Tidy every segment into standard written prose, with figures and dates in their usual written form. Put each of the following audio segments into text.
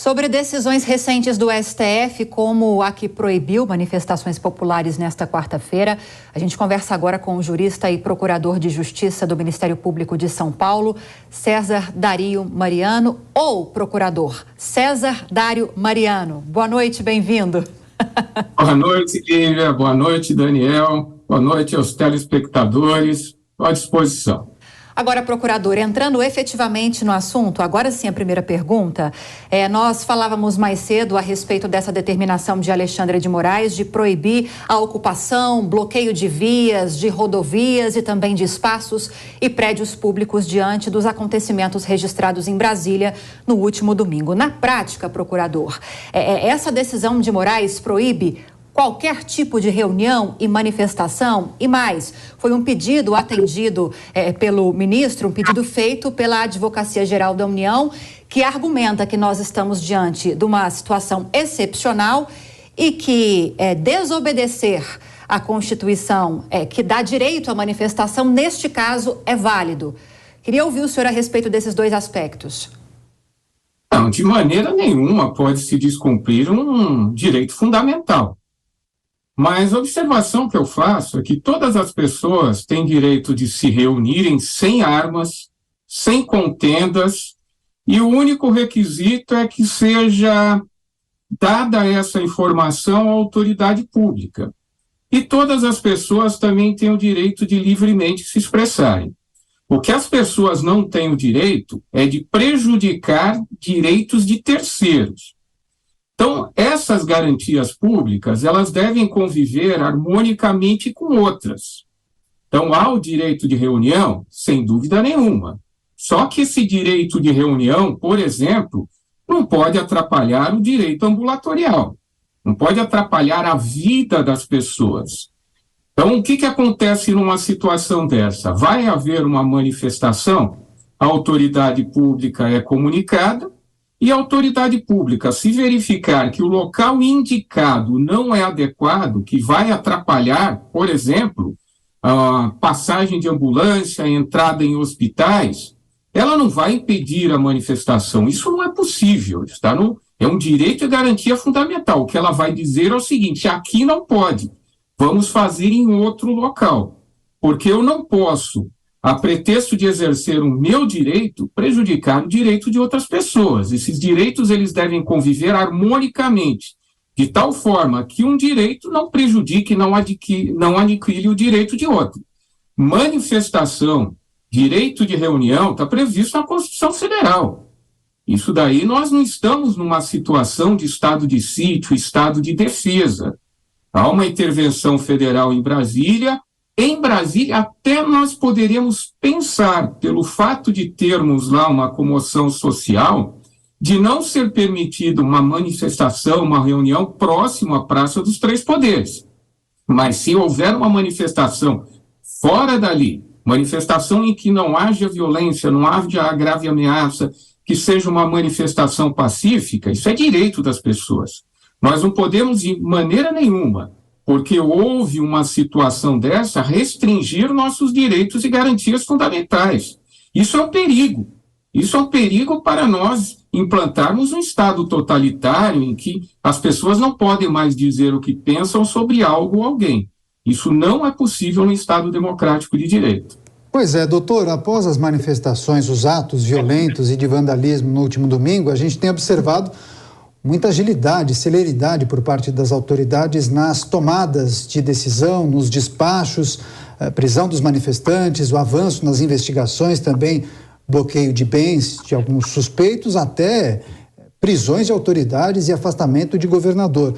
Sobre decisões recentes do STF, como a que proibiu manifestações populares nesta quarta-feira, a gente conversa agora com o jurista e procurador de Justiça do Ministério Público de São Paulo, César Dario Mariano, ou procurador César Dario Mariano. Boa noite, bem-vindo. Boa noite, Lívia. Boa noite, Daniel. Boa noite aos telespectadores. Estou à disposição. Agora, procurador, entrando efetivamente no assunto, agora sim a primeira pergunta. Nós falávamos mais cedo a respeito dessa determinação de Alexandre de Moraes de proibir a ocupação, bloqueio de vias, de rodovias e também de espaços e prédios públicos diante dos acontecimentos registrados em Brasília no último domingo. Na prática, procurador, essa decisão de Moraes proíbe qualquer tipo de reunião e manifestação, e mais, foi um pedido atendido pelo ministro, um pedido feito pela Advocacia Geral da União, que argumenta que nós estamos diante de uma situação excepcional e que desobedecer a Constituição, que dá direito à manifestação, neste caso, é válido. Queria ouvir o senhor a respeito desses dois aspectos. Não, de maneira nenhuma pode se descumprir um direito fundamental. Mas a observação que eu faço é que todas as pessoas têm direito de se reunirem sem armas, sem contendas, e o único requisito é que seja dada essa informação à autoridade pública. E todas as pessoas também têm o direito de livremente se expressarem. O que as pessoas não têm o direito é de prejudicar direitos de terceiros. Então, essas garantias públicas, elas devem conviver harmonicamente com outras. Então, há o direito de reunião, sem dúvida nenhuma. Só que esse direito de reunião, por exemplo, não pode atrapalhar o direito ambulatorial, não pode atrapalhar a vida das pessoas. Então, o que acontece numa situação dessa? Vai haver uma manifestação, a autoridade pública é comunicada, e a autoridade pública, se verificar que o local indicado não é adequado, que vai atrapalhar, por exemplo, a passagem de ambulância, a entrada em hospitais, ela não vai impedir a manifestação. Isso não é possível, é um direito e garantia fundamental. O que ela vai dizer é o seguinte: aqui não pode, vamos fazer em outro local, porque eu não posso, a pretexto de exercer o meu direito, prejudicar o direito de outras pessoas. Esses direitos, eles devem conviver harmonicamente, de tal forma que um direito não prejudique, não aniquile o direito de outro. Manifestação, direito de reunião, está previsto na Constituição Federal. Isso daí, nós não estamos numa situação de estado de sítio, estado de defesa. Há uma intervenção federal em Brasília. Em Brasília, até nós poderíamos pensar, pelo fato de termos lá uma comoção social, de não ser permitido uma manifestação, uma reunião próxima à Praça dos Três Poderes. Mas se houver uma manifestação fora dali, manifestação em que não haja violência, não haja grave ameaça, que seja uma manifestação pacífica, isso é direito das pessoas. Nós não podemos, de maneira nenhuma, porque houve uma situação dessa, restringir nossos direitos e garantias fundamentais. Isso é um perigo. Isso é um perigo para nós implantarmos um Estado totalitário em que as pessoas não podem mais dizer o que pensam sobre algo ou alguém. Isso não é possível no Estado democrático de direito. Pois é, doutor, após as manifestações, os atos violentos e de vandalismo no último domingo, a gente tem observado muita agilidade, celeridade por parte das autoridades nas tomadas de decisão, nos despachos, prisão dos manifestantes, o avanço nas investigações, também bloqueio de bens de alguns suspeitos, até prisões de autoridades e afastamento de governador.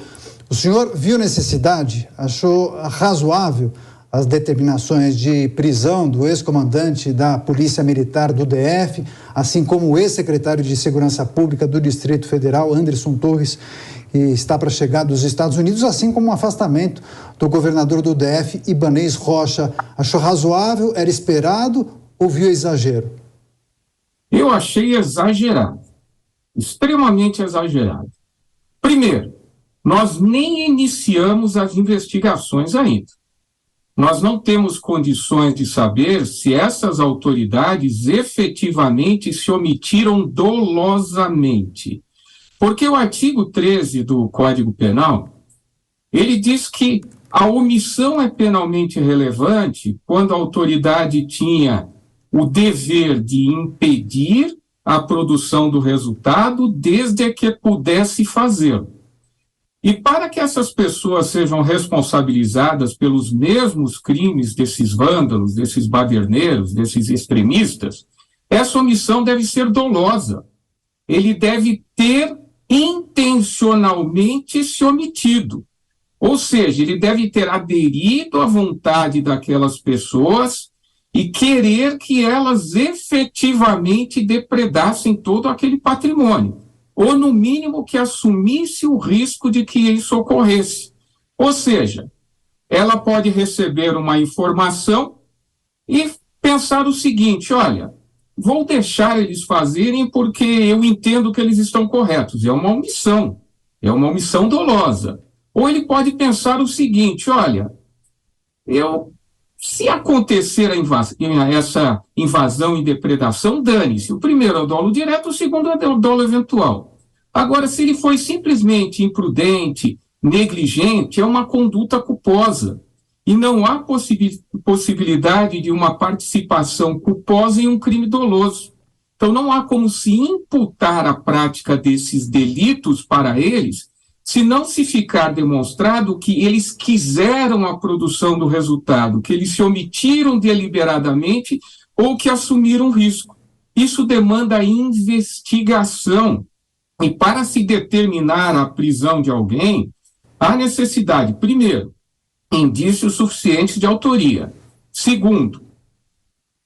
O senhor viu necessidade, achou razoável as determinações de prisão do ex-comandante da Polícia Militar do DF, assim como o ex-secretário de Segurança Pública do Distrito Federal, Anderson Torres, que está para chegar dos Estados Unidos, assim como o afastamento do governador do DF, Ibanez Rocha. Achou razoável? Era esperado ou viu exagero? Eu achei exagerado, extremamente exagerado. Primeiro, nós nem iniciamos as investigações ainda. Nós não temos condições de saber se essas autoridades efetivamente se omitiram dolosamente. Porque o artigo 13 do Código Penal, ele diz que a omissão é penalmente relevante quando a autoridade tinha o dever de impedir a produção do resultado desde que pudesse fazê-lo. E para que essas pessoas sejam responsabilizadas pelos mesmos crimes desses vândalos, desses baderneiros, desses extremistas, essa omissão deve ser dolosa. Ele deve ter intencionalmente se omitido. Ou seja, ele deve ter aderido à vontade daquelas pessoas e querer que elas efetivamente depredassem todo aquele patrimônio, ou no mínimo que assumisse o risco de que isso ocorresse. Ou seja, ela pode receber uma informação e pensar o seguinte: olha, vou deixar eles fazerem porque eu entendo que eles estão corretos. É uma omissão dolosa. Ou ele pode pensar o seguinte: olha, se acontecer essa invasão e depredação, dane-se. O primeiro é o dolo direto, o segundo é o dolo eventual. Agora, se ele foi simplesmente imprudente, negligente, é uma conduta culposa. E não há possibilidade de uma participação culposa em um crime doloso. Então, não há como se imputar a prática desses delitos para eles, se não se ficar demonstrado que eles quiseram a produção do resultado, que eles se omitiram deliberadamente ou que assumiram risco. Isso demanda investigação. E para se determinar a prisão de alguém, há necessidade, primeiro, indícios suficientes de autoria. Segundo,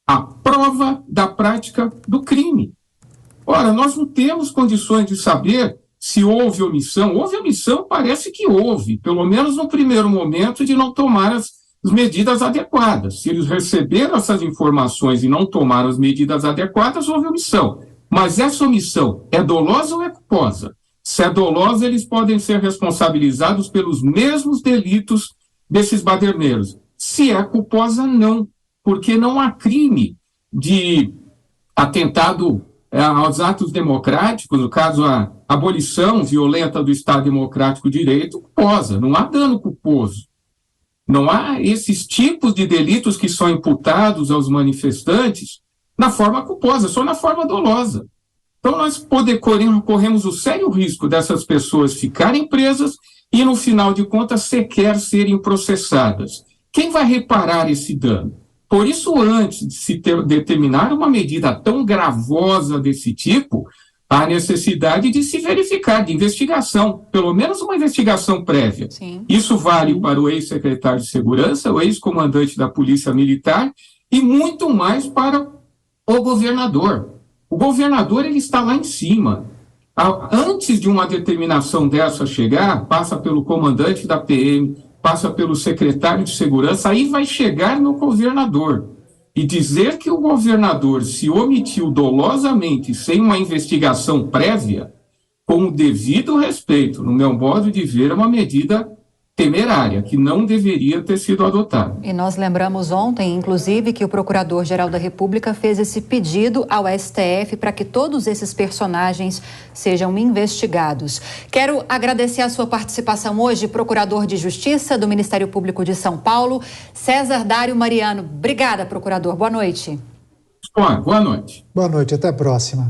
a prova da prática do crime. Ora, nós não temos condições de saber se houve omissão. Houve omissão, parece que houve, pelo menos no primeiro momento, de não tomar as medidas adequadas. Se eles receberam essas informações e não tomaram as medidas adequadas, houve omissão. Mas essa omissão é dolosa ou é culposa? Se é dolosa, eles podem ser responsabilizados pelos mesmos delitos desses baderneiros. Se é culposa, não, porque não há crime de atentado aos atos democráticos, no caso a abolição violenta do Estado Democrático de Direito, culposa, não há dano culposo. Não há esses tipos de delitos que são imputados aos manifestantes na forma culposa, só na forma dolosa. Então nós corremos o sério risco dessas pessoas ficarem presas e, no final de contas, sequer serem processadas. Quem vai reparar esse dano? Por isso, antes de se determinar uma medida tão gravosa desse tipo, há necessidade de se verificar, de investigação, pelo menos uma investigação prévia. Sim. Isso vale para o ex-secretário de Segurança, o ex-comandante da Polícia Militar e muito mais para o governador. O governador, ele está lá em cima. Antes de uma determinação dessa chegar, passa pelo comandante da PM, passa pelo secretário de Segurança, aí vai chegar no governador. E dizer que o governador se omitiu dolosamente, sem uma investigação prévia, com o devido respeito, no meu modo de ver, é uma medida temerária, que não deveria ter sido adotada. E nós lembramos ontem, inclusive, que o Procurador-Geral da República fez esse pedido ao STF para que todos esses personagens sejam investigados. Quero agradecer a sua participação hoje, Procurador de Justiça do Ministério Público de São Paulo, César Dário Mariano. Obrigada, Procurador. Boa noite. Boa noite. Boa noite, até a próxima.